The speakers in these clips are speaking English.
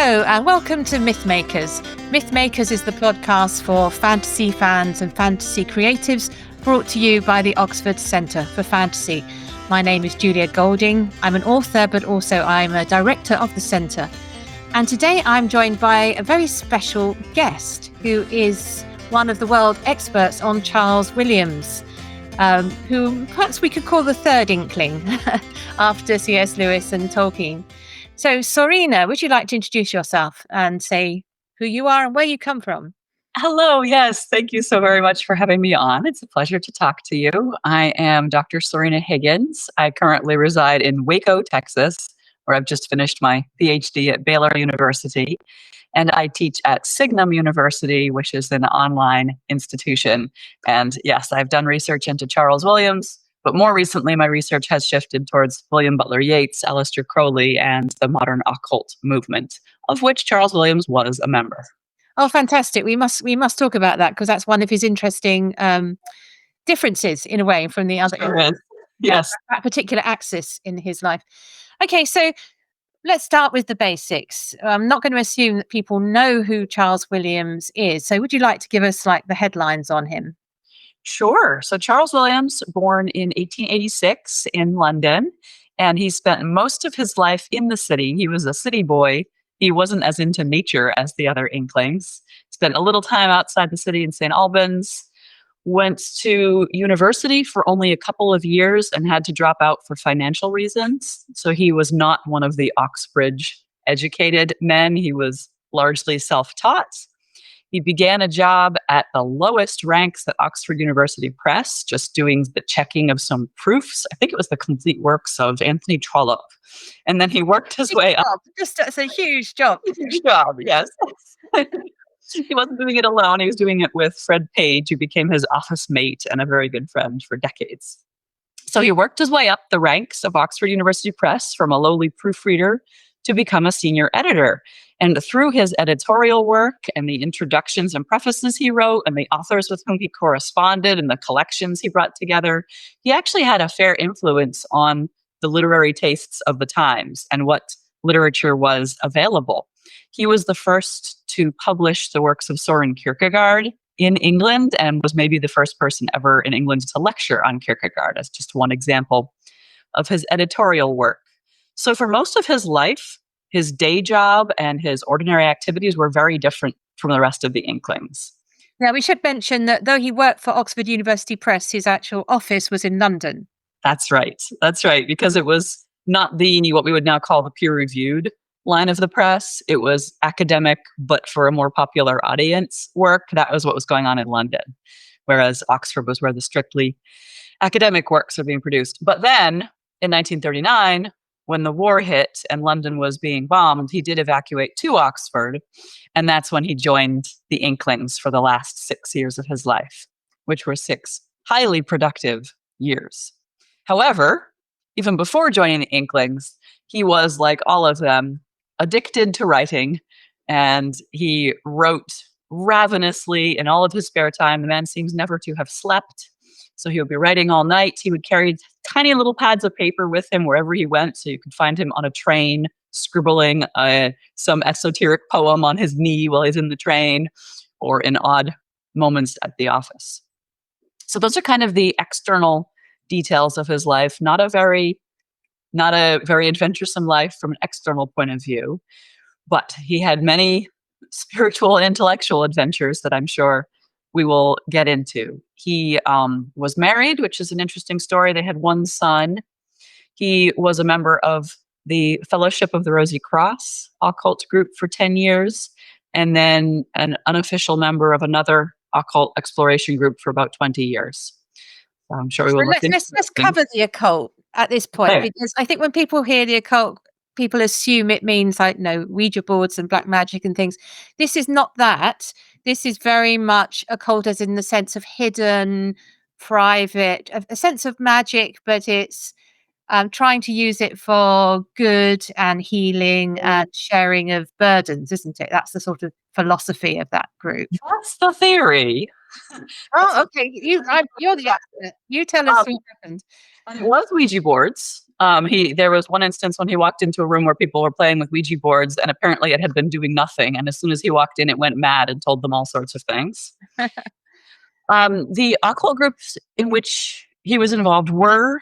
Hello and welcome to Mythmakers. Mythmakers is the podcast for fantasy fans and fantasy creatives, brought to you by the Oxford Centre for Fantasy. My name is Julia Golding. I'm an author, but also I'm a director of the centre. And today I'm joined by a very special guest who is one of the world experts on Charles Williams, who perhaps we could call the third Inkling after C.S. Lewis and Tolkien. So, Sørina, would you like to introduce yourself and say who you are and where you come from? Hello. Yes. Thank you so very much for having me on. It's a pleasure to talk to you. I am Dr. Sørina Higgins. I currently reside in Waco, Texas, where I've just finished my PhD at Baylor University. And I teach at Signum University, which is an online institution. And yes, I've done research into Charles Williams, but more recently, my research has shifted towards William Butler Yeats, Aleister Crowley, and the modern occult movement, of which Charles Williams was a member. Oh, fantastic. We must talk about that because that's one of his interesting differences in a way from the other. Sure is. Yes. That particular axis in his life. Okay, so let's start with the basics. I'm not going to assume that people know who Charles Williams is. So would you like to give us like the headlines on him? Sure. So Charles Williams, born in 1886 in London, and he spent most of his life in the city. He was a city boy. He wasn't as into nature as the other Inklings. Spent a little time outside the city in St. Albans, went to university for only a couple of years and had to drop out for financial reasons. So he was not one of the Oxbridge educated men. He was largely self-taught. He began a job at the lowest ranks at Oxford University Press, just doing the checking of some proofs. I think it was the complete works of Anthony Trollope. And then he worked his way up. It's a huge job. Huge job, yes. He wasn't doing it alone. He was doing it with Fred Page, who became his office mate and a very good friend for decades. So he worked his way up the ranks of Oxford University Press from a lowly proofreader to become a senior editor. And through his editorial work and the introductions and prefaces he wrote and the authors with whom he corresponded and the collections he brought together, he actually had a fair influence on the literary tastes of the times and what literature was available. He was the first to publish the works of Søren Kierkegaard in England and was maybe the first person ever in England to lecture on Kierkegaard, as just one example of his editorial work. So for most of his life, his day job and his ordinary activities were very different from the rest of the Inklings. Now, we should mention that though he worked for Oxford University Press, his actual office was in London. That's right. That's right. Because it was not what we would now call the peer-reviewed line of the press. It was academic, but for a more popular audience work. That was what was going on in London. Whereas Oxford was where the strictly academic works are being produced. But then in 1939, when the war hit and London was being bombed, he did evacuate to Oxford. And that's when he joined the Inklings for the last 6 years of his life, which were 6 highly productive years. However, even before joining the Inklings, he was, like all of them, addicted to writing. And he wrote ravenously in all of his spare time. The man seems never to have slept. So he would be writing all night. He would carry tiny little pads of paper with him wherever he went. So you could find him on a train, scribbling some esoteric poem on his knee while he's in the train, or in odd moments at the office. So those are kind of the external details of his life. Not a very adventuresome life from an external point of view, but he had many spiritual and intellectual adventures that I'm sure we will get into. He was married, which is an interesting story. They had one son. He was a member of the Fellowship of the Rosy Cross occult group for 10 years, and then an unofficial member of another occult exploration group for about 20 years. So I'm sure we will. Let's cover the occult at this point, right? Because I think when people hear the occult, people assume it means like Ouija boards and black magic and things. This is not that. This is very much occult as in the sense of hidden, private, a sense of magic, but it's trying to use it for good and healing and sharing of burdens, isn't it? That's the sort of philosophy of that group. That's the theory. Oh, okay. You're the expert. You tell us what happened. It was Ouija boards. There was one instance when he walked into a room where people were playing with Ouija boards, and apparently it had been doing nothing. And as soon as he walked in, it went mad and told them all sorts of things. The occult groups in which he was involved were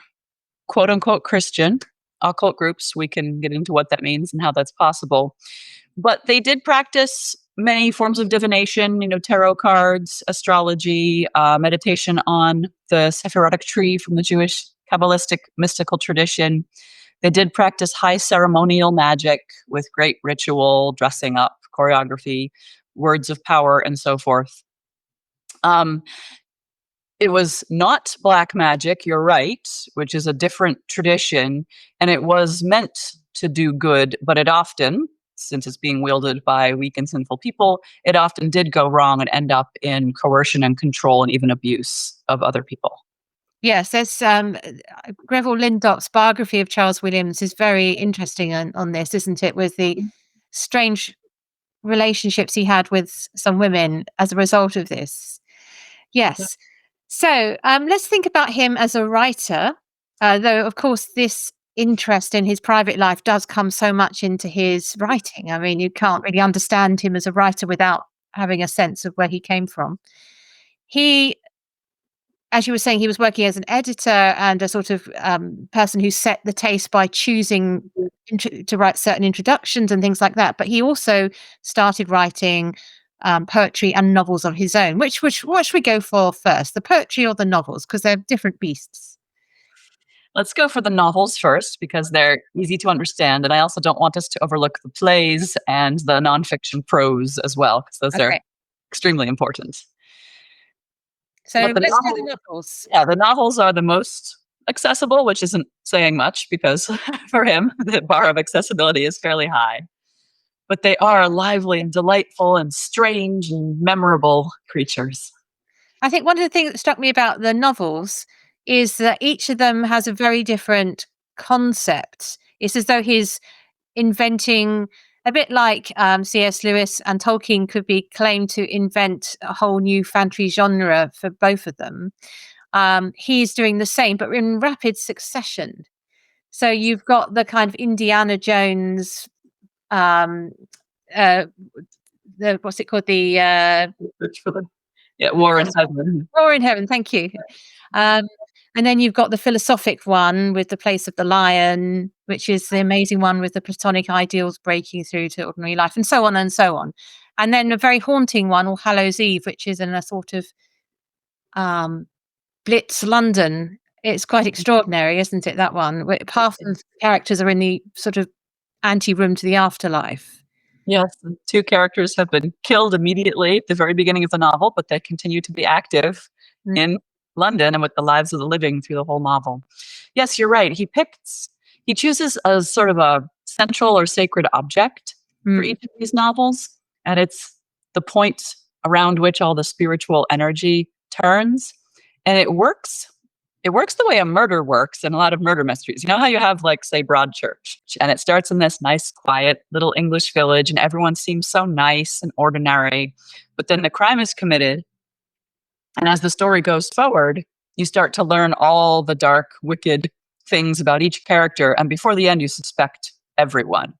quote unquote Christian occult groups. We can get into what that means and how that's possible. But they did practice many forms of divination, tarot cards, astrology, meditation on the Sephirotic tree from the Jewish Kabbalistic mystical tradition. They did practice high ceremonial magic with great ritual, dressing up, choreography, words of power, and so forth. It was not black magic, you're right, which is a different tradition, and it was meant to do good, but it often, since it's being wielded by weak and sinful people, it often did go wrong and end up in coercion and control and even abuse of other people. Yes, there's Greville Lindop's biography of Charles Williams is very interesting on this, isn't it? With the strange relationships he had with some women as a result of this. Yes. So let's think about him as a writer, though, of course, this interest in his private life does come so much into his writing. I mean, you can't really understand him as a writer without having a sense of where he came from. He, as you were saying, he was working as an editor and a sort of person who set the taste by choosing to write certain introductions and things like that. But he also started writing poetry and novels of his own. What should we go for first, the poetry or the novels? Because they're different beasts. Let's go for the novels first because they're easy to understand. And I also don't want us to overlook the plays and the nonfiction prose as well, because those are extremely important. So let's do the novels. Yeah, the novels are the most accessible, which isn't saying much because for him, the bar of accessibility is fairly high. But they are lively and delightful and strange and memorable creatures. I think one of the things that struck me about the novels is that each of them has a very different concept. It's as though he's inventing, a bit like C.S. Lewis and Tolkien could be claimed to invent a whole new fantasy genre for both of them. He's doing the same, but in rapid succession. So you've got the kind of Indiana Jones, what's it called? War in Heaven. War in Heaven, thank you. And then you've got the philosophic one with The Place of the Lion, which is the amazing one with the Platonic ideals breaking through to ordinary life, and so on and so on. And then a very haunting one, All Hallows Eve, which is in a sort of Blitz London. It's quite extraordinary, isn't it, that one? Where half the characters are in the sort of anteroom to the afterlife. Yes, the two characters have been killed immediately at the very beginning of the novel, but they continue to be active in London and with the lives of the living through the whole novel. Yes, you're right. He chooses a sort of a central or sacred object for each of these novels, and it's the point around which all the spiritual energy turns. And it works. It works the way a murder works in a lot of murder mysteries. You know how you have, like, say, Broadchurch, and it starts in this nice, quiet little English village, and everyone seems so nice and ordinary. But then the crime is committed, and as the story goes forward, you start to learn all the dark, wicked things about each character, and before the end, you suspect everyone.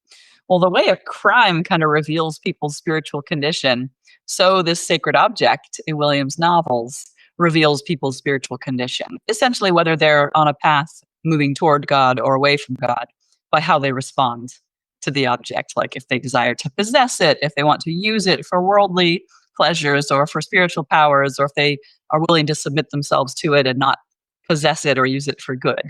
Well, the way a crime kind of reveals people's spiritual condition, so this sacred object in Williams' novels reveals people's spiritual condition, essentially whether they're on a path moving toward God or away from God by how they respond to the object. Like if they desire to possess it, if they want to use it for worldly pleasures or for spiritual powers, or if they are willing to submit themselves to it and not possess it or use it for good.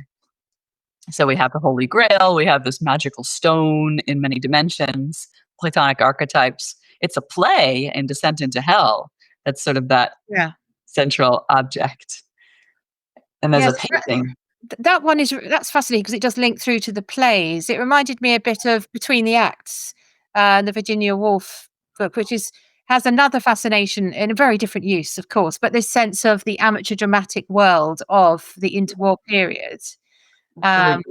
So we have the Holy Grail, we have this magical stone in many dimensions, Platonic archetypes. It's a play in Descent into Hell. That's sort of that central object. And there's a painting. That one that's fascinating because it does link through to the plays. It reminded me a bit of Between the Acts, the Virginia Woolf book, which has another fascination in a very different use, of course, but this sense of the amateur dramatic world of the interwar period. And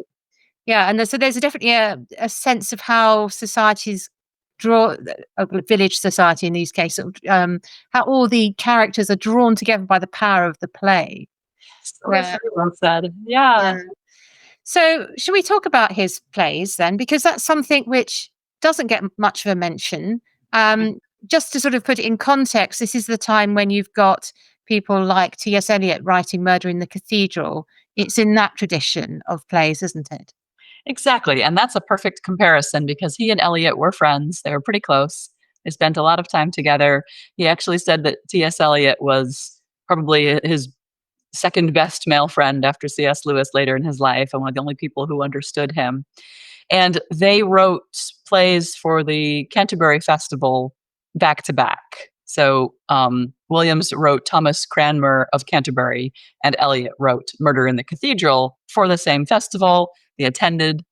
so there's definitely a sense of how societies draw, a village society in these cases, how all the characters are drawn together by the power of the play. Well said. Yeah. So should we talk about his plays then? Because that's something which doesn't get much of a mention. Just to sort of put it in context, this is the time when you've got people like T.S. Eliot writing Murder in the Cathedral. It's in that tradition of plays, isn't it? Exactly. And that's a perfect comparison because he and Eliot were friends. They were pretty close. They spent a lot of time together. He actually said that T.S. Eliot was probably his second best male friend after C.S. Lewis later in his life, and one of the only people who understood him. And they wrote plays for the Canterbury Festival back to back. So Williams wrote Thomas Cranmer of Canterbury, and Eliot wrote Murder in the Cathedral for the same festival. They attended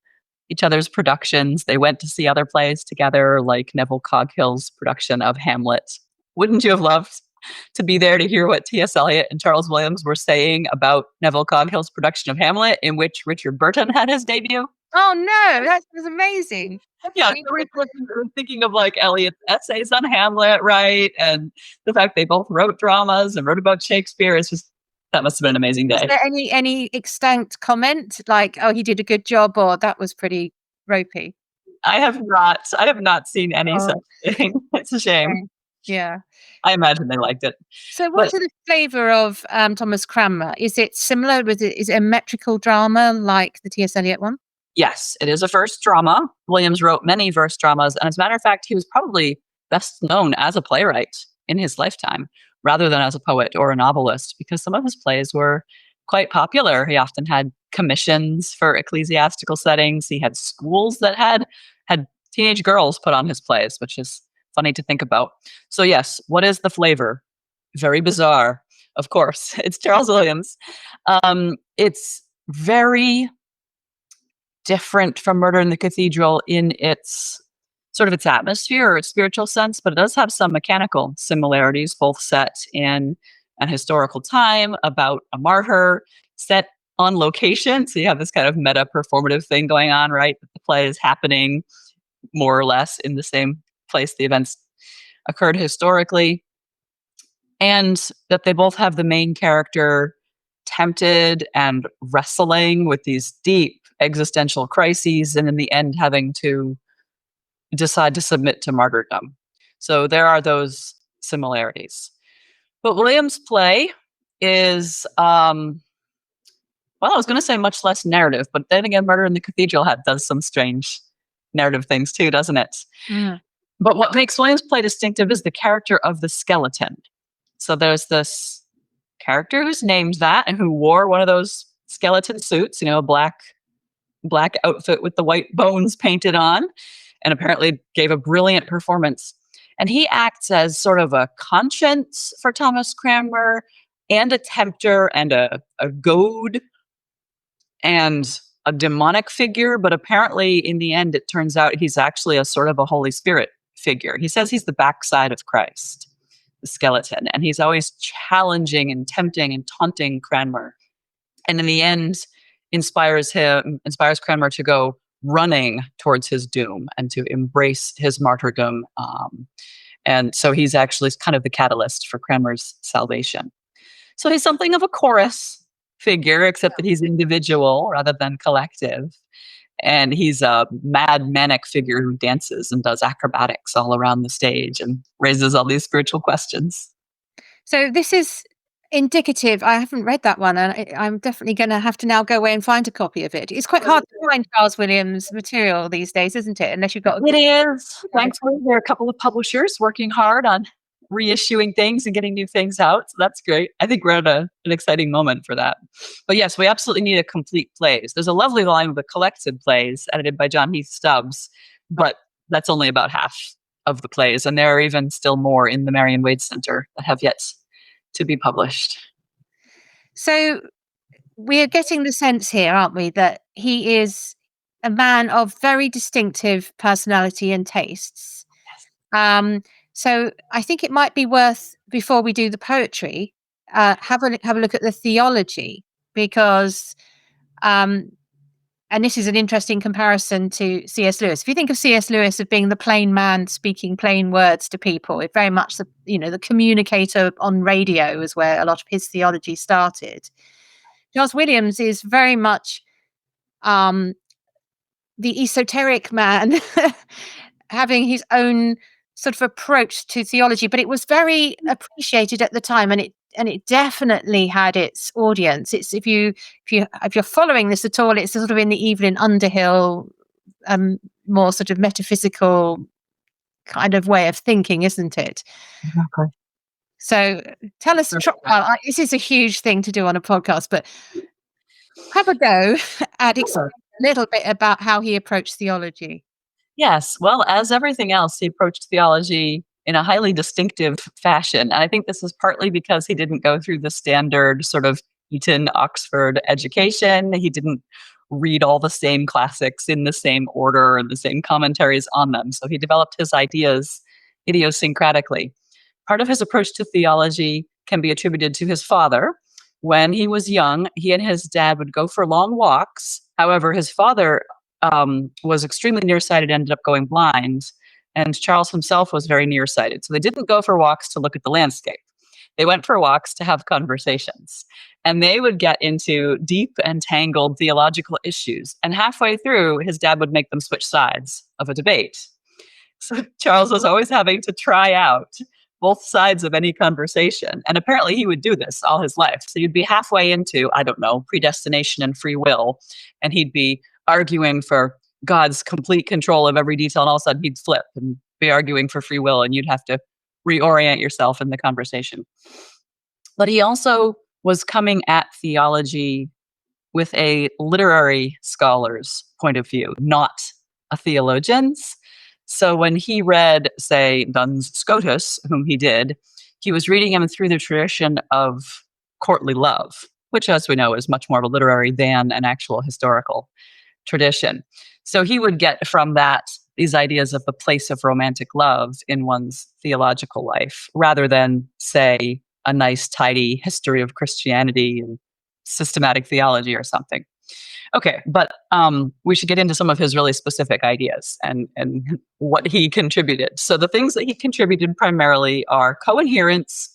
each other's productions. They went to see other plays together, like Neville Coghill's production of Hamlet. Wouldn't you have loved to be there to hear what T.S. Eliot and Charles Williams were saying about Neville Coghill's production of Hamlet, in which Richard Burton had his debut? Oh no, that was amazing. Yeah, so we're thinking of like Eliot's essays on Hamlet, right? And the fact they both wrote dramas and wrote about Shakespeare. It's just, that must have been an amazing day. Was there any extant comment like, "Oh, he did a good job," or "That was pretty ropey"? I have not seen any such thing. It's a shame. Okay. Yeah. I imagine they liked it. So what's the flavour of Thomas Cranmer? Is it similar? Is it a metrical drama like the T.S. Eliot one? Yes, it is a verse drama. Williams wrote many verse dramas. And as a matter of fact, he was probably best known as a playwright in his lifetime rather than as a poet or a novelist, because some of his plays were quite popular. He often had commissions for ecclesiastical settings. He had schools that had teenage girls put on his plays, which is funny to think about. So yes, what is the flavor? Very bizarre. Of course, it's Charles Williams. It's very different from Murder in the Cathedral in its sort of its atmosphere or its spiritual sense, but it does have some mechanical similarities, both set in an historical time about a martyr, set on location. So you have this kind of meta performative thing going on, right? The play is happening more or less in the same place the events occurred historically. And that they both have the main character tempted and wrestling with these deep existential crises, and in the end having to decide to submit to martyrdom. So there are those similarities. But Williams' play is, well, I was going to say much less narrative, but then again, Murder in the Cathedral does some strange narrative things too, doesn't it? Mm. But what makes Williams' play distinctive is the character of the skeleton. So there's this character who's named that and who wore one of those skeleton suits, a black outfit with the white bones painted on, and apparently gave a brilliant performance. And he acts as sort of a conscience for Thomas Cranmer, and a tempter, and a goad, and a demonic figure. But apparently, in the end, it turns out he's actually a sort of a Holy Spirit figure. He says he's the backside of Christ, the skeleton, and he's always challenging and tempting and taunting Cranmer. And in the end, inspires Cranmer to go running towards his doom and to embrace his martyrdom. And so he's actually kind of the catalyst for Cranmer's salvation. So he's something of a chorus figure, except that he's individual rather than collective. And he's a mad, manic figure who dances and does acrobatics all around the stage and raises all these spiritual questions. So this is indicative. I haven't read that one, and I'm definitely going to have to now go away and find a copy of it. It's quite hard to find Charles Williams material these days, isn't it? Unless you've got It is. Thankfully, there are a couple of publishers working hard on reissuing things and getting new things out. So that's great. I think we're at an exciting moment for that. But yes, we absolutely need a complete plays. There's a lovely volume of the collected plays edited by John Heath Stubbs, but that's only about half of the plays. And there are even still more in the Marion Wade Center that have yet to be published. So we're getting the sense here, aren't we, that he is a man of very distinctive personality and tastes. So I think it might be worth, before we do the poetry, have a look at the theology, because and this is an interesting comparison to C.S. Lewis. If you think of C.S. Lewis as being the plain man speaking plain words to people, it very much the communicator on radio is where a lot of his theology started. Charles Williams is very much the esoteric man having his own sort of approach to theology, but it was very appreciated at the time, and it definitely had its audience. It's if you're following this at all, it's sort of in the Evelyn Underhill, more sort of metaphysical kind of way of thinking, isn't it? Exactly. So tell us, this is a huge thing to do on a podcast, but have a go at explaining a little bit about how he approached theology. Yes. Well, as everything else, he approached theology in a highly distinctive fashion. And I think this is partly because he didn't go through the standard sort of Eton, Oxford education. He didn't read all the same classics in the same order and the same commentaries on them. So he developed his ideas idiosyncratically. Part of his approach to theology can be attributed to his father. When he was young, he and his dad would go for long walks. However, his father was extremely nearsighted, ended up going blind, and Charles himself was very nearsighted. So they didn't go for walks to look at the landscape. They went for walks to have conversations. And they would get into deep and tangled theological issues. And halfway through, his dad would make them switch sides of a debate. So Charles was always having to try out both sides of any conversation. And apparently he would do this all his life. So you'd be halfway into, I don't know, predestination and free will, and he'd be arguing for God's complete control of every detail, and all of a sudden he'd flip and be arguing for free will, and you'd have to reorient yourself in the conversation. But he also was coming at theology with a literary scholar's point of view, not a theologian's. So when he read, say, Duns Scotus, whom he did, he was reading him through the tradition of courtly love, which, as we know, is much more of a literary than an actual historical tradition. So he would get from that these ideas of the place of romantic love in one's theological life, rather than, say, a nice, tidy history of Christianity and systematic theology or something. Okay, but we should get into some of his really specific ideas and what he contributed. So the things that he contributed primarily are coherence,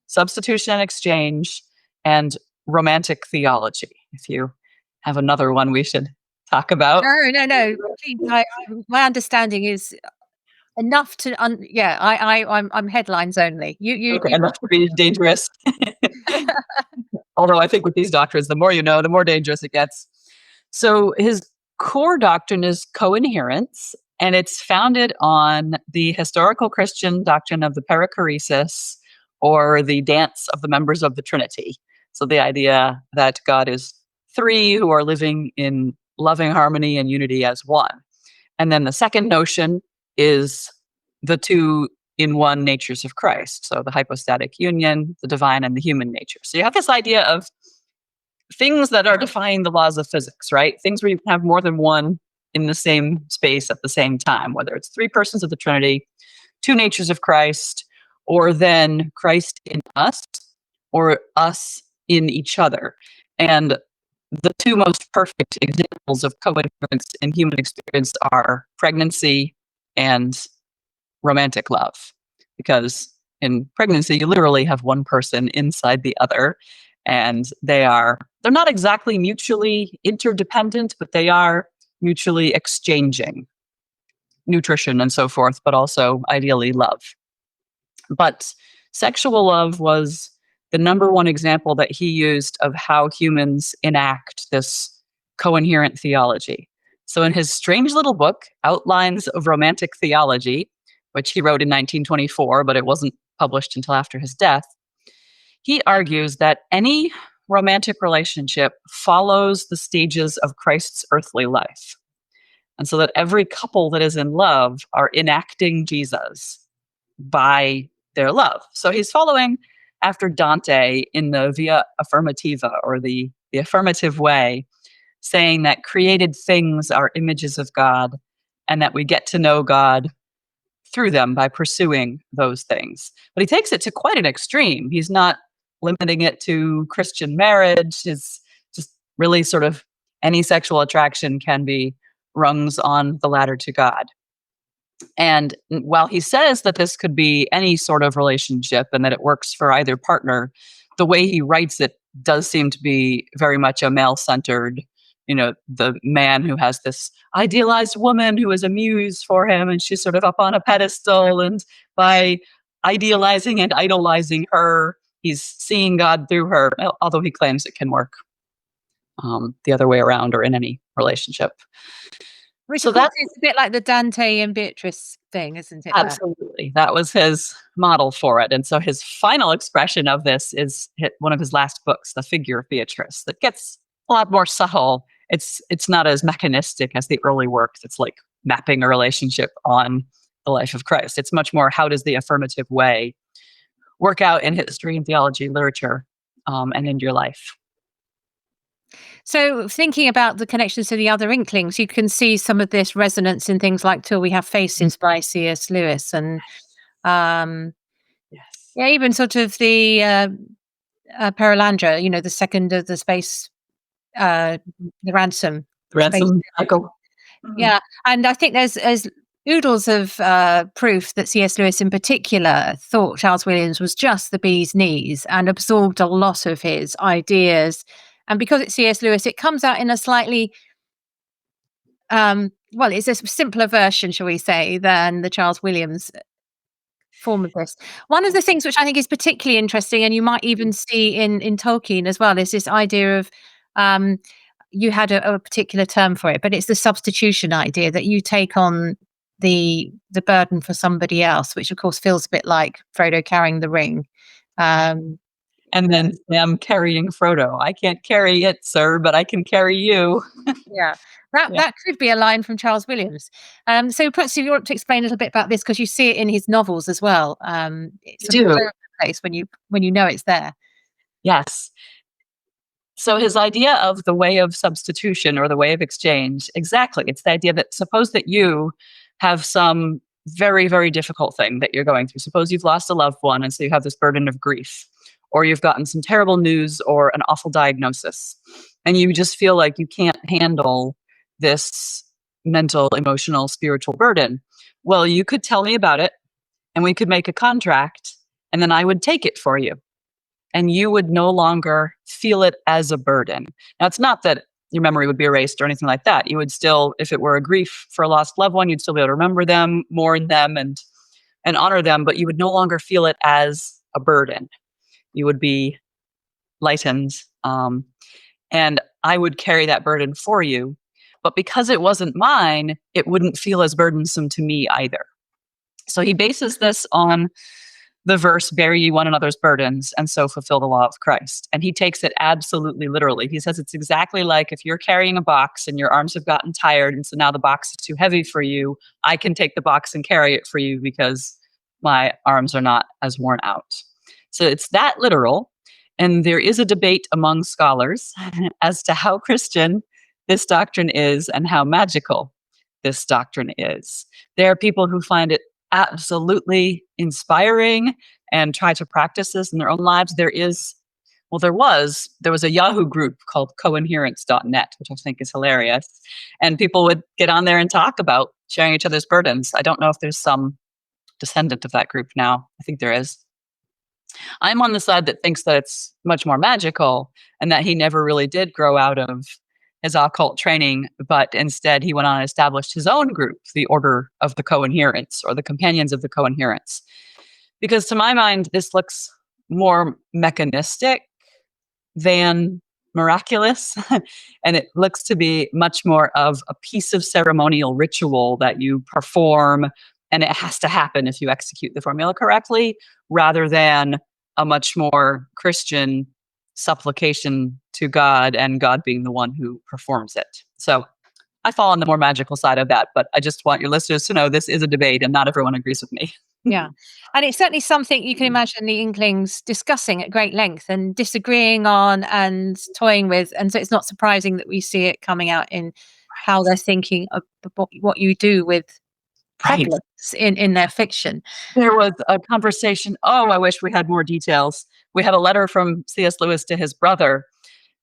substitution and exchange, and romantic theology. If you have another one we should talk about. No. My understanding is enough to I'm headlines only. You Enough to be dangerous. Although I think with these doctrines, the more you know, the more dangerous it gets. So his core doctrine is coherence, and it's founded on the historical Christian doctrine of the perichoresis, or the dance of the members of the Trinity. So the idea that God is three who are living in loving harmony and unity as one. And then the second notion is the two in one natures of Christ. So the hypostatic union, the divine and the human nature. So you have this idea of things that are defying the laws of physics, right? Things where you can have more than one in the same space at the same time, whether it's three persons of the Trinity, two natures of Christ, or then Christ in us, or us in each other. And the two most perfect examples of coherence in human experience are pregnancy and romantic love. Because in pregnancy, you literally have one person inside the other, and they're not exactly mutually interdependent, but they are mutually exchanging nutrition and so forth, but also ideally love. But sexual love was the number one example that he used of how humans enact this coherent theology. So in his strange little book, Outlines of Romantic Theology, which he wrote in 1924, but it wasn't published until after his death, he argues that any romantic relationship follows the stages of Christ's earthly life. And so that every couple that is in love are enacting Jesus by their love. So he's following after Dante in the via affirmativa, or the affirmative way, saying that created things are images of God, and that we get to know God through them by pursuing those things. But he takes it to quite an extreme. He's not limiting it to Christian marriage. It's just really sort of any sexual attraction can be rungs on the ladder to God. And while he says that this could be any sort of relationship and that it works for either partner, the way he writes it does seem to be very much a male-centered, the man who has this idealized woman who is a muse for him, and she's sort of up on a pedestal, and by idealizing and idolizing her, he's seeing God through her, although he claims it can work the other way around or in any relationship. Which so that's a bit like the Dante and Beatrice thing, isn't it? Absolutely. That was his model for it. And so his final expression of this is one of his last books, The Figure of Beatrice, that gets a lot more subtle. It's not as mechanistic as the early work that's like mapping a relationship on the life of Christ. It's much more, how does the affirmative way work out in history and theology, literature, and in your life? So thinking about the connections to the other Inklings, you can see some of this resonance in things like Till We Have Faces by C.S. Lewis, and even sort of the Perelandra, the second of the space, the ransom. The ransom cycle. Yeah, and I think there's oodles of proof that C.S. Lewis in particular thought Charles Williams was just the bee's knees and absorbed a lot of his ideas. And because it's C.S. Lewis, it comes out in a slightly, it's a simpler version, shall we say, than the Charles Williams form of this. One of the things which I think is particularly interesting, and you might even see in Tolkien as well, is this idea of, you had a particular term for it, but it's the substitution idea, that you take on the burden for somebody else, which of course feels a bit like Frodo carrying the ring. And then Sam carrying Frodo. I can't carry it, sir, but I can carry you. Yeah, that could be a line from Charles Williams. So perhaps if you want to explain a little bit about this, because you see it in his novels as well. It's a place when you know it's there. Yes. So his idea of the way of substitution or the way of exchange, exactly. It's the idea that suppose that you have some very, very difficult thing that you're going through. Suppose you've lost a loved one, and so you have this burden of grief, or you've gotten some terrible news or an awful diagnosis, and you just feel like you can't handle this mental, emotional, spiritual burden. Well, you could tell me about it, and we could make a contract, and then I would take it for you. And you would no longer feel it as a burden. Now, it's not that your memory would be erased or anything like that. You would still, if it were a grief for a lost loved one, you'd still be able to remember them, mourn them, and honor them, but you would no longer feel it as a burden. You would be lightened, and I would carry that burden for you. But because it wasn't mine, it wouldn't feel as burdensome to me either. So he bases this on the verse, bear ye one another's burdens, and so fulfill the law of Christ. And he takes it absolutely literally. He says it's exactly like if you're carrying a box and your arms have gotten tired, and so now the box is too heavy for you, I can take the box and carry it for you because my arms are not as worn out. So it's that literal. And there is a debate among scholars as to how Christian this doctrine is and how magical this doctrine is. There are people who find it absolutely inspiring and try to practice this in their own lives. There was a Yahoo group called coherence.net, which I think is hilarious. And people would get on there and talk about sharing each other's burdens. I don't know if there's some descendant of that group now. I think there is. I'm on the side that thinks that it's much more magical and that he never really did grow out of his occult training, but instead he went on and established his own group, the Order of the Coherents, or the Companions of the Coherents. Because to my mind, this looks more mechanistic than miraculous, and it looks to be much more of a piece of ceremonial ritual that you perform, and it has to happen if you execute the formula correctly, rather than a much more Christian supplication to God, and God being the one who performs it. So I fall on the more magical side of that, but I just want your listeners to know this is a debate and not everyone agrees with me. Yeah. And it's certainly something you can imagine the Inklings discussing at great length and disagreeing on and toying with. And so it's not surprising that we see it coming out in how they're thinking of what you do with problems in their fiction. There was a conversation. Oh, I wish we had more details. We had a letter from C.S. Lewis to his brother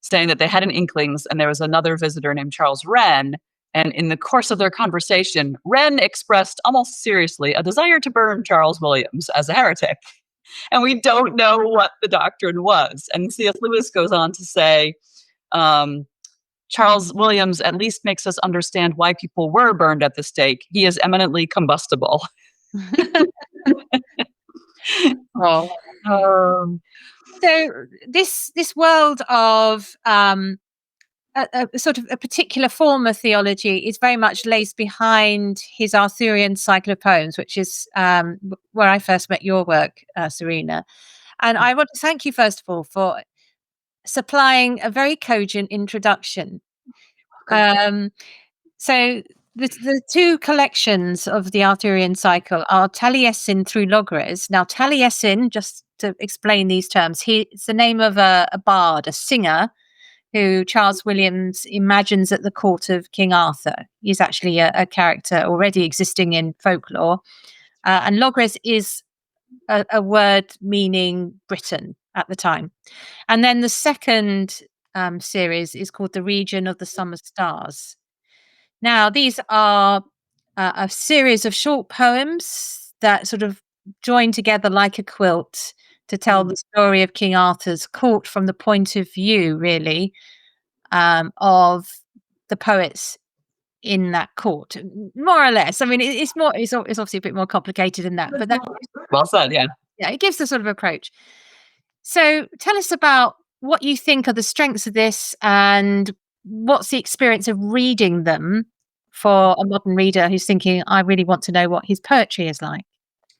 saying that they had an Inklings, and there was another visitor named Charles Wren. And in the course of their conversation, Wren expressed almost seriously a desire to burn Charles Williams as a heretic. And we don't know what the doctrine was. And C.S. Lewis goes on to say, Charles Williams at least makes us understand why people were burned at the stake. He is eminently combustible. So this world of a sort of a particular form of theology is very much lays behind his Arthurian cycle of poems, which is where I first met your work, Sørina. And I want to thank you, first of all, for supplying a very cogent introduction. So the two collections of the Arthurian cycle are Taliesin through Logres. Now, Taliesin, just to explain these terms, it's the name of a bard, a singer, who Charles Williams imagines at the court of King Arthur. He's actually a character already existing in folklore. And Logres is a word meaning Britain at the time. And then the second series is called The Region of the Summer Stars. Now, these are a series of short poems that sort of join together like a quilt to tell the story of King Arthur's court from the point of view, really, of the poets in that court, more or less. I mean, it's obviously a bit more complicated than that, but that, well said, yeah, it gives the sort of approach. So tell us about what you think are the strengths of this, and what's the experience of reading them for a modern reader who's thinking, I really want to know what his poetry is like.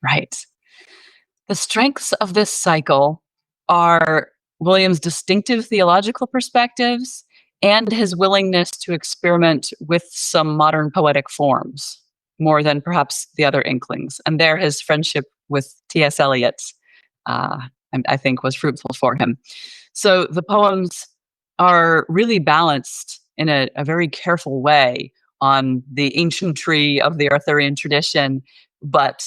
Right. The strengths of this cycle are Williams' distinctive theological perspectives and his willingness to experiment with some modern poetic forms, more than perhaps the other Inklings. And there his friendship with T.S. Eliot, I think, was fruitful for him. So the poems are really balanced in a very careful way on the ancientry of the Arthurian tradition, but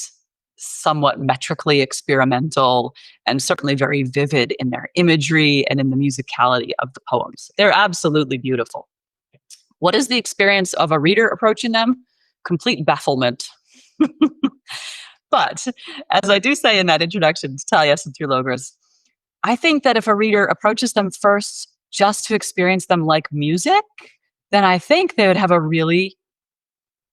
somewhat metrically experimental, and certainly very vivid in their imagery and in the musicality of the poems. They're absolutely beautiful. What is the experience of a reader approaching them? Complete bafflement. But as I do say in that introduction to Taliesin through Logres, I think that if a reader approaches them first just to experience them like music, then I think they would have a really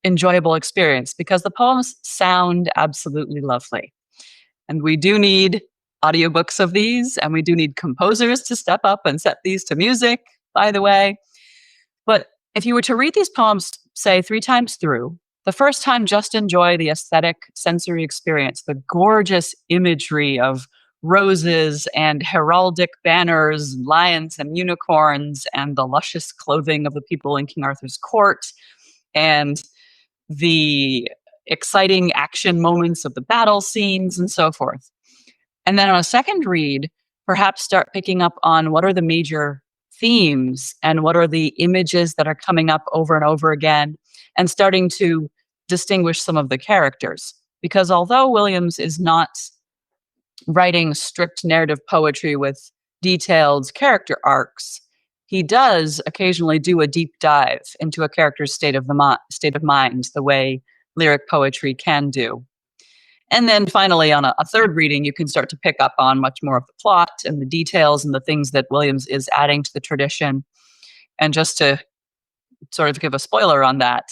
enjoyable experience, because the poems sound absolutely lovely. And we do need audiobooks of these, and we do need composers to step up and set these to music, by the way. But if you were to read these poems, say 3 times through, the first time just enjoy the aesthetic sensory experience, the gorgeous imagery of roses and heraldic banners, lions and unicorns, and the luscious clothing of the people in King Arthur's court, and the exciting action moments of the battle scenes and so forth. And then on a second read, perhaps start picking up on what are the major themes and what are the images that are coming up over and over again, and starting to distinguish some of the characters. Because although Williams is not writing strict narrative poetry with detailed character arcs, he does occasionally do a deep dive into a character's state of mind, the way lyric poetry can do. And then finally, on a third reading, you can start to pick up on much more of the plot and the details and the things that Williams is adding to the tradition. And just to sort of give a spoiler on that,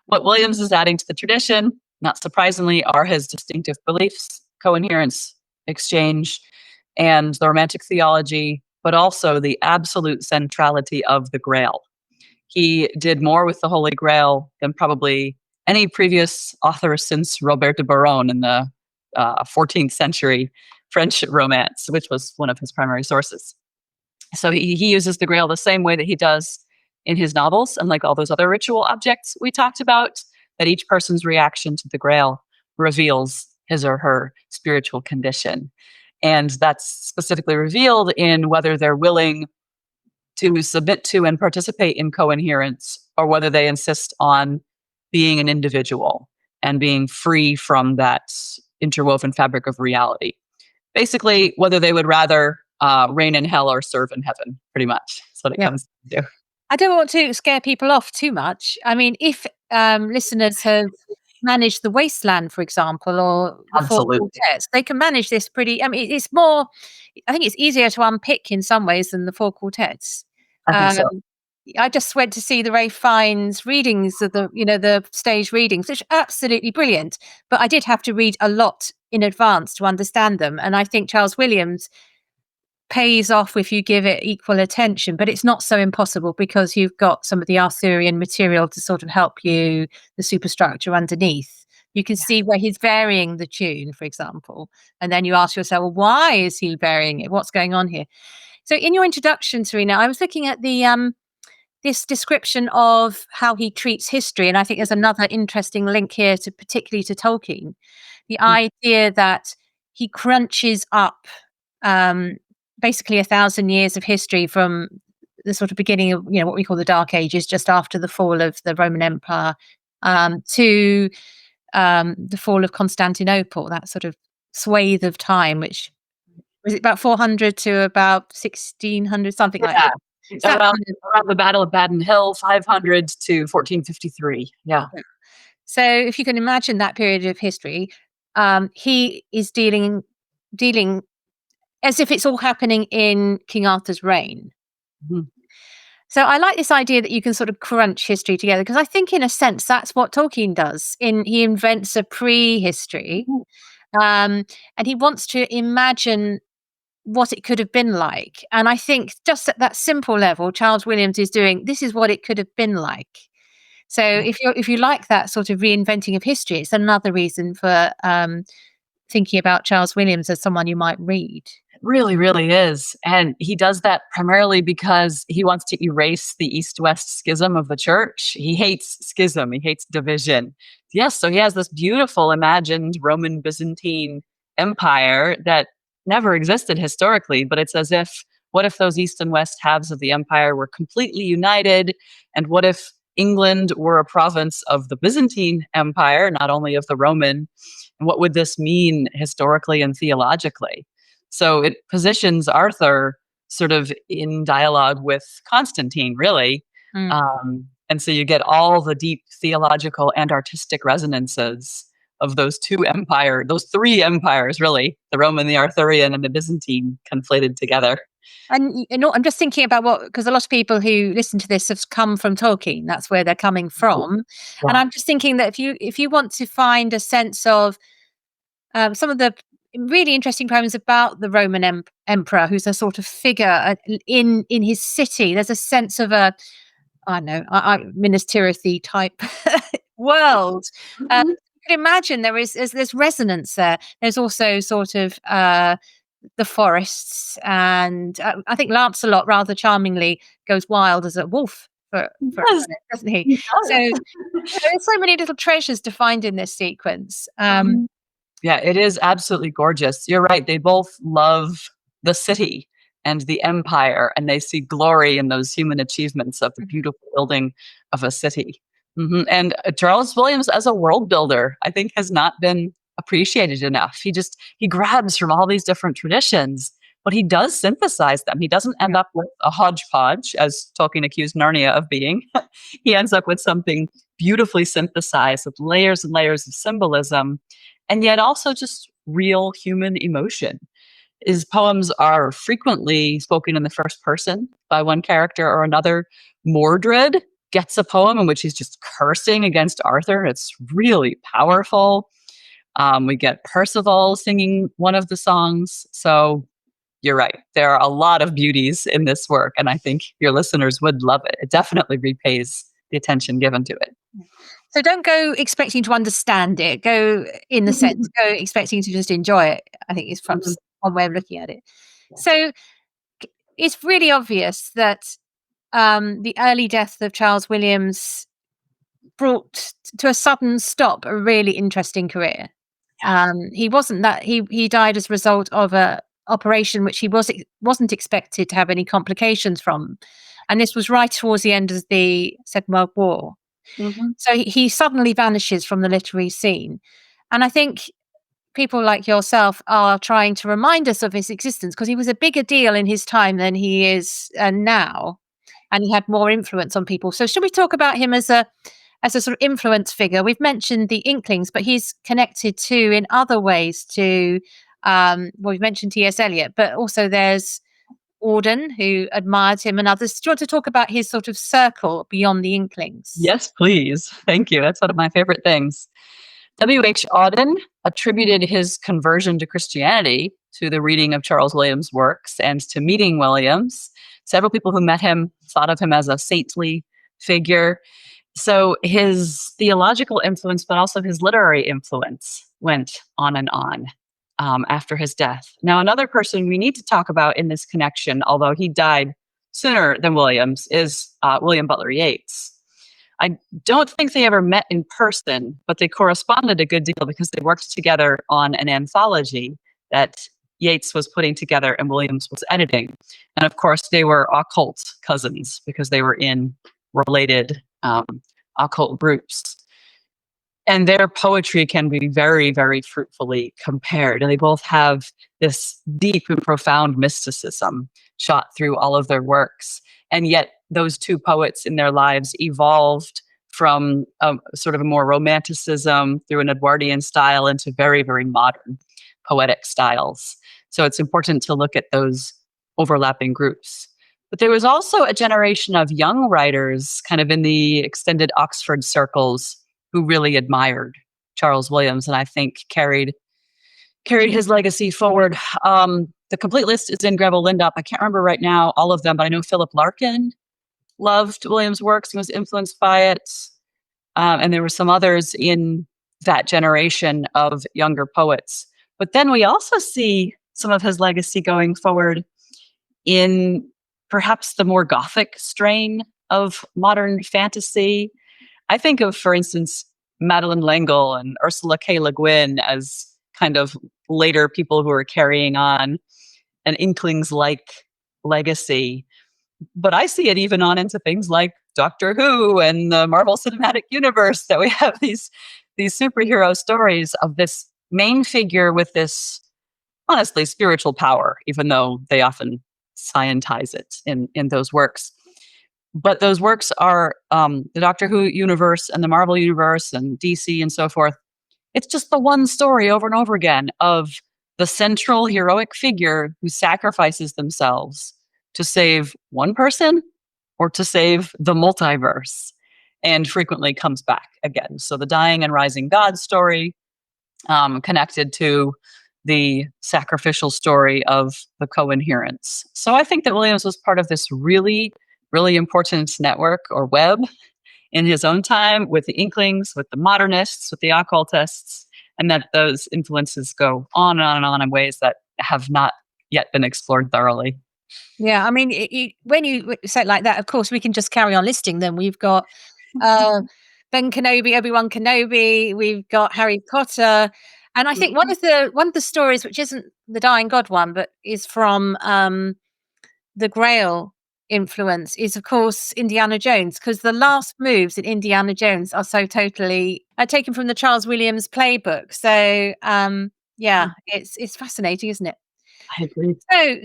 what Williams is adding to the tradition, not surprisingly, are his distinctive beliefs, coherence, exchange, and the romantic theology, but also the absolute centrality of the Grail. He did more with the Holy Grail than probably any previous author since Robert de Boron in the 14th century French romance, which was one of his primary sources. So he uses the Grail the same way that he does in his novels, and like all those other ritual objects we talked about, that each person's reaction to the Grail reveals his or her spiritual condition. And that's specifically revealed in whether they're willing to submit to and participate in coherence, or whether they insist on being an individual and being free from that interwoven fabric of reality. Basically, whether they would rather reign in hell or serve in heaven, pretty much. That's what it comes to. I don't want to scare people off too much. I mean, if listeners have managed the Wasteland, for example, or the Four Quartets, they can manage this pretty. I mean, it's more. I think it's easier to unpick in some ways than the Four Quartets. I think so. I just went to see the Ray Fiennes readings of the stage readings, which are absolutely brilliant. But I did have to read a lot in advance to understand them. And I think Charles Williams pays off if you give it equal attention, but it's not so impossible because you've got some of the Arthurian material to sort of help you, the superstructure underneath. You can see where he's varying the tune, for example. And then you ask yourself, well, why is he varying it? What's going on here? So in your introduction, Sørina, I was looking at the this description of how he treats history. And I think there's another interesting link here to particularly to Tolkien. The idea that he crunches up basically 1,000 years of history from the sort of beginning of, what we call the Dark Ages, just after the fall of the Roman Empire, to the fall of Constantinople, that sort of swathe of time, which was it about 400 to about 1600, something like that. Around the Battle of Baden Hill, 500 to 1453. Yeah. So if you can imagine that period of history, he is dealing as if it's all happening in King Arthur's reign. Mhm. So I like this idea that you can sort of crunch history together, because I think in a sense that's what Tolkien does. He invents a pre-history, and he wants to imagine what it could have been like. And I think just at that simple level, Charles Williams is doing, this is what it could have been like. So if you like that sort of reinventing of history, it's another reason for thinking about Charles Williams as someone you might read. Really, really is. And he does that primarily because he wants to erase the East-West schism of the church. He hates schism. He hates division. Yes, so he has this beautiful imagined Roman Byzantine empire that never existed historically, but it's as if, what if those East and West halves of the empire were completely united? And what if England were a province of the Byzantine Empire, not only of the Roman? And what would this mean historically and theologically? So it positions Arthur sort of in dialogue with Constantine, really. And so you get all the deep theological and artistic resonances of those three empires, really, the Roman, the Arthurian, and the Byzantine conflated together. And I'm just thinking about because a lot of people who listen to this have come from Tolkien. That's where they're coming from. Yeah. And I'm just thinking that if you want to find a sense of some of the really interesting poems about the Roman emperor, who's a sort of figure in his city, there's a sense of Minas Tirith type world. You can imagine there's resonance there. There's also sort of the forests, and I think Lancelot rather charmingly goes wild as a wolf for Yes. doesn't he? So there's so many little treasures to find in this sequence. Yeah, it is absolutely gorgeous. You're right. They both love the city and the empire, and they see glory in those human achievements of the beautiful building of a city. And Charles Williams, as a world builder, I think has not been appreciated enough. He grabs from all these different traditions, but he does synthesize them. He doesn't end up with a hodgepodge, as Tolkien accused Narnia of being. He ends up with something beautifully synthesized with layers and layers of symbolism, and yet also just real human emotion. His poems are frequently spoken in the first person by one character or another. Mordred gets a poem in which he's just cursing against Arthur. It's really powerful. We get Percival singing one of the songs. So you're right. There are a lot of beauties in this work, and I think your listeners would love it. It definitely repays the attention given to it. So don't go expecting to understand it. Go in the sense, go expecting to just enjoy it, I think is from one way of looking at it. So it's really obvious that the early death of Charles Williams brought to a sudden stop a really interesting career. He died as a result of a operation which he wasn't expected to have any complications from, and this was right towards the end of the Second World War. So he suddenly vanishes from the literary scene, and I think people like yourself are trying to remind us of his existence because he was a bigger deal in his time than he is now, and he had more influence on people. So should we talk about him as a sort of influence figure? We've mentioned the Inklings, but he's connected too in other ways to we've mentioned T.S. Eliot, but also there's Auden, who admired him, and others. Do you want to talk about his sort of circle beyond the Inklings? Yes, please. Thank you. That's one of my favorite things. W.H. Auden attributed his conversion to Christianity to the reading of Charles Williams' works and to meeting Williams. Several people who met him thought of him as a saintly figure. So his theological influence, but also his literary influence, went on and on after his death. Now, another person we need to talk about in this connection, although he died sooner than Williams, is William Butler Yeats. I don't think they ever met in person, but they corresponded a good deal because they worked together on an anthology that Yeats was putting together and Williams was editing. And of course, they were occult cousins because they were in related occult groups. And their poetry can be very, very fruitfully compared. And they both have this deep and profound mysticism shot through all of their works. And yet those two poets in their lives evolved from sort of a more romanticism through an Edwardian style into very, very modern poetic styles. So it's important to look at those overlapping groups. But there was also a generation of young writers kind of in the extended Oxford circles who really admired Charles Williams and I think carried his legacy forward. The complete list is in Greville Lindop. I can't remember right now all of them, but I know Philip Larkin loved Williams' works and was influenced by it. And there were some others in that generation of younger poets. But then we also see some of his legacy going forward in perhaps the more Gothic strain of modern fantasy. I think of, for instance, Madeleine L'Engle and Ursula K. Le Guin as kind of later people who are carrying on an Inklings-like legacy. But I see it even on into things like Doctor Who and the Marvel Cinematic Universe, that we have these superhero stories of this main figure with this honestly spiritual power, even though they often scientize it in those works. But those works are the Doctor Who universe and the Marvel universe and DC and so forth. It's just the one story over and over again of the central heroic figure who sacrifices themselves to save one person or to save the multiverse, and frequently comes back again. So the dying and rising God story connected to the sacrificial story of the coherence. So I think that Williams was part of this really, really important network or web in his own time with the Inklings, with the modernists, with the occultists, and that those influences go on and on and on in ways that have not yet been explored thoroughly. Yeah, I mean, when you say it like that, of course, we can just carry on listing them. We've got Ben Kenobi, Obi-Wan Kenobi, we've got Harry Potter. And I think one of the stories, which isn't the Dying God one, but is from the Grail influence, is of course Indiana Jones, because the last moves in Indiana Jones are so totally taken from the Charles Williams playbook. So it's fascinating, isn't it? I agree. So,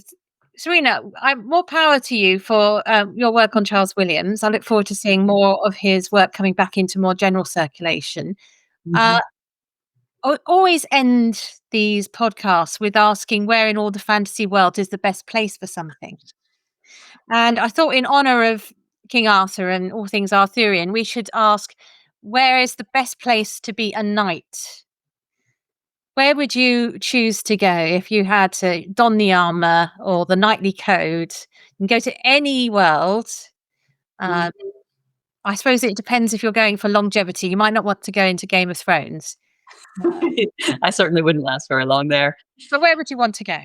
Sørina, more power to you for your work on Charles Williams. I look forward to seeing more of his work coming back into more general circulation. I always end these podcasts with asking where in all the fantasy world is the best place for something. And I thought, in honor of King Arthur and all things Arthurian, we should ask, where is the best place to be a knight? Where would you choose to go if you had to don the armor or the knightly code and go to any world? I suppose it depends if you're going for longevity. You might not want to go into Game of Thrones. I certainly wouldn't last very long there. But where would you want to go?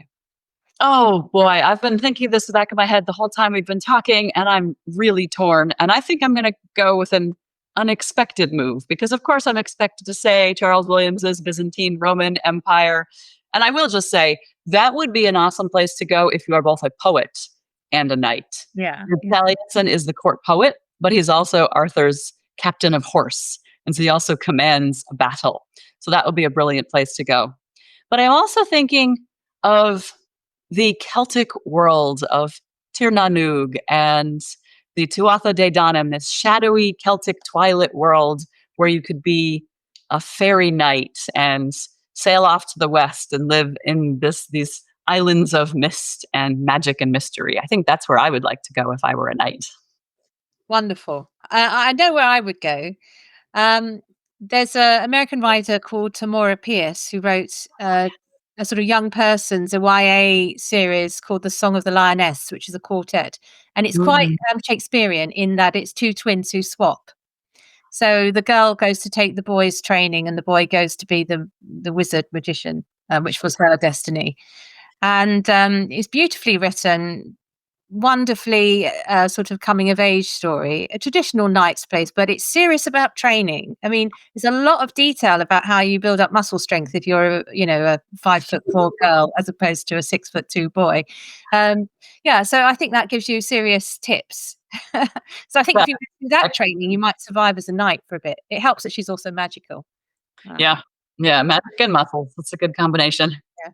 Oh boy, I've been thinking this in the back of my head the whole time we've been talking, and I'm really torn. And I think I'm going to go with an unexpected move, because of course I'm expected to say Charles Williams's Byzantine Roman Empire. And I will just say that would be an awesome place to go if you are both a poet and a knight. Yeah. Taliesin is the court poet, but he's also Arthur's captain of horse. And so he also commands a battle. So that would be a brilliant place to go. But I'm also thinking of the Celtic world of Tir na Nog and the Tuatha De Danann, this shadowy Celtic twilight world where you could be a fairy knight and sail off to the west and live in these islands of mist and magic and mystery. I think that's where I would like to go if I were a knight. Wonderful. I know where I would go. There's an American writer called Tamora Pierce who wrote a sort of young person's, a YA series called The Song of the Lioness, which is a quartet. And it's quite Shakespearean in that it's two twins who swap. So the girl goes to take the boy's training and the boy goes to be the wizard magician, which was her destiny. And it's beautifully written, wonderfully sort of coming of age story, a traditional knight's place, but it's serious about training. I mean, there's a lot of detail about how you build up muscle strength if you're a 5'4" girl as opposed to a 6'2" boy. So I think that gives you serious tips. So I think if you do that training, you might survive as a knight for a bit. It helps that she's also magical. Yeah, magic and muscles. That's a good combination. Yeah.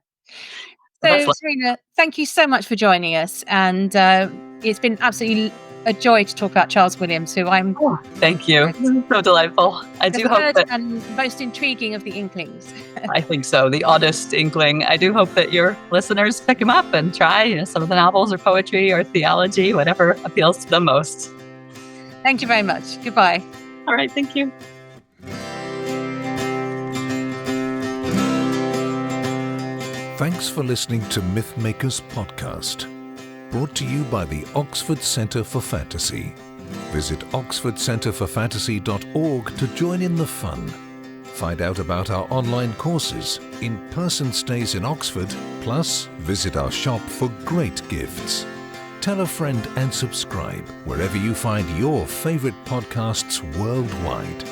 So, Sørina, thank you so much for joining us. And it's been absolutely a joy to talk about Charles Williams, who I'm... Oh, thank you. So delightful. I do hope that... And most intriguing of the Inklings. I think so. The Oddest Inkling. I do hope that your listeners pick him up and try some of the novels or poetry or theology, whatever appeals to them most. Thank you very much. Goodbye. All right. Thank you. Thanks for listening to Mythmakers Podcast, brought to you by the Oxford Centre for Fantasy. Visit oxfordcenterforfantasy.org to join in the fun. Find out about our online courses, in-person stays in Oxford, plus visit our shop for great gifts. Tell a friend and subscribe wherever you find your favourite podcasts worldwide.